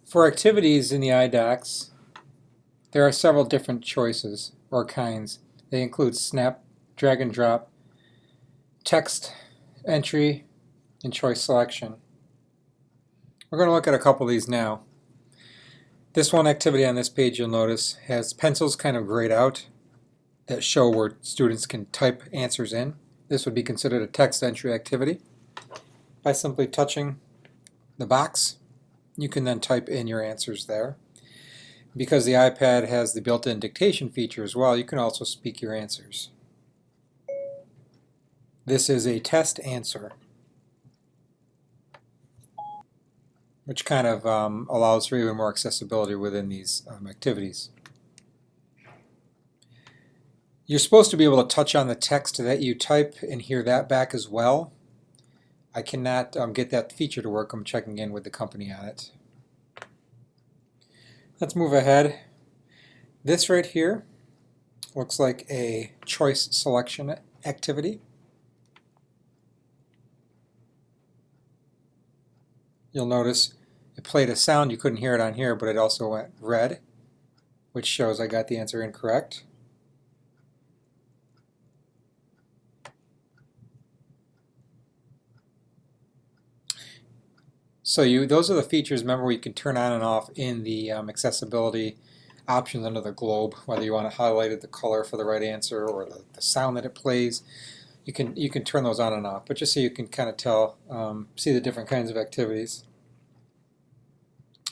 For activities in the iDOCs, there are several different choices or kinds. They include snap, drag and drop, text entry, and choice selection. We're going to look at a couple of these now. This one activity on this page, you'll notice, has pencils kind of grayed out that show where students can type answers in. This would be considered a text entry activity. By simply touching the box, you can then type in your answers there. Because the iPad has the built-in dictation feature as well, you can also speak your answers. This is a test answer, which kind of allows for even more accessibility within these activities. You're supposed to be able to touch on the text that you type and hear that back as well. I cannot get that feature to work. I'm checking in with the company on it. Let's move ahead. This right here looks like a choice selection activity. You'll notice it played a sound. You couldn't hear it on here, but it also went red, which shows I got the answer incorrect. So those are the features, remember, you can turn on and off in the accessibility options under the globe, whether you want to highlight the color for the right answer or the sound that it plays. You can turn those on and off, but just so you can kind of tell, see the different kinds of activities.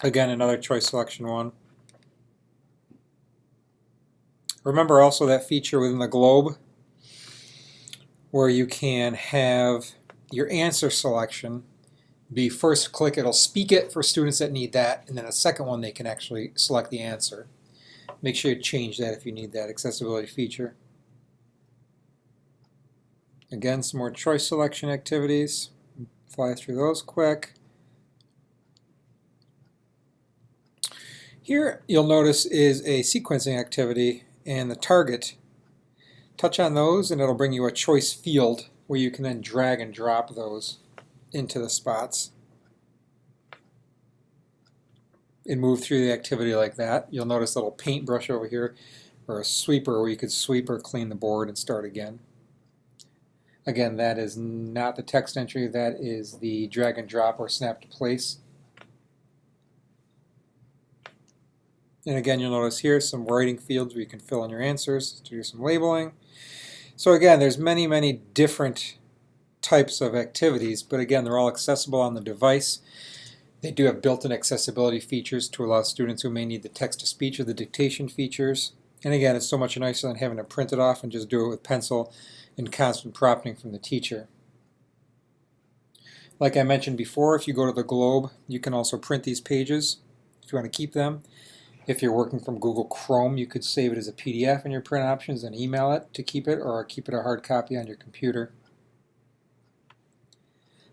Again, another choice selection one. Remember also that feature within the globe where you can have your answer selection be first click, it'll speak it for students that need that, and then a second one they can actually select the answer. Make sure you change that if you need that accessibility feature. Again, some more choice selection activities. Fly through those quick. Here you'll notice is a sequencing activity and the target. Touch on those and it'll bring you a choice field where you can then drag and drop those into the spots and move through the activity like that. You'll notice a little paintbrush over here or a sweeper where you could sweep or clean the board and start again. Again, that is not the text entry, that is the drag and drop or snap to place. And again, you'll notice here some writing fields where you can fill in your answers to do some labeling. So again, there's many different types of activities, but again, they're all accessible on the device. They do have built-in accessibility features to allow students who may need the text-to-speech or the dictation features. And again, it's so much nicer than having to print it off and just do it with pencil and constant prompting from the teacher. Like I mentioned before, if you go to the globe, you can also print these pages if you want to keep them. If you're working from Google Chrome, you could save it as a PDF in your print options and email it to keep it, or keep it a hard copy on your computer.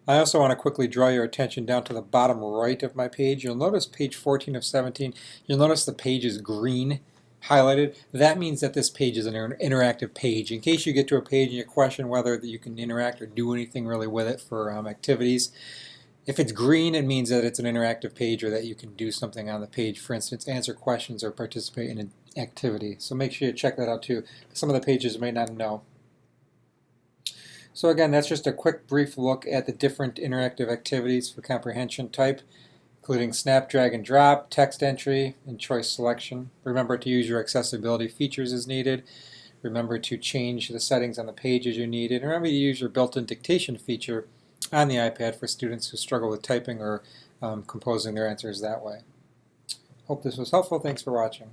I also want to quickly draw your attention down to the bottom right of my page. You'll notice page 14 of 17, you'll notice the page is green highlighted. That means that this page is an interactive page. In case you get to a page and you question whether you can interact or do anything really with it for activities, if it's green, it means that it's an interactive page or that you can do something on the page. For instance, answer questions or participate in an activity. So make sure you check that out too. Some of the pages you may not know. So again, that's just a quick brief look at the different interactive activities for comprehension type, including snap, drag and drop, text entry, and choice selection. Remember to use your accessibility features as needed. Remember to change the settings on the page as you need. And remember to use your built-in dictation feature on the iPad for students who struggle with typing or composing their answers that way. Hope this was helpful. Thanks for watching.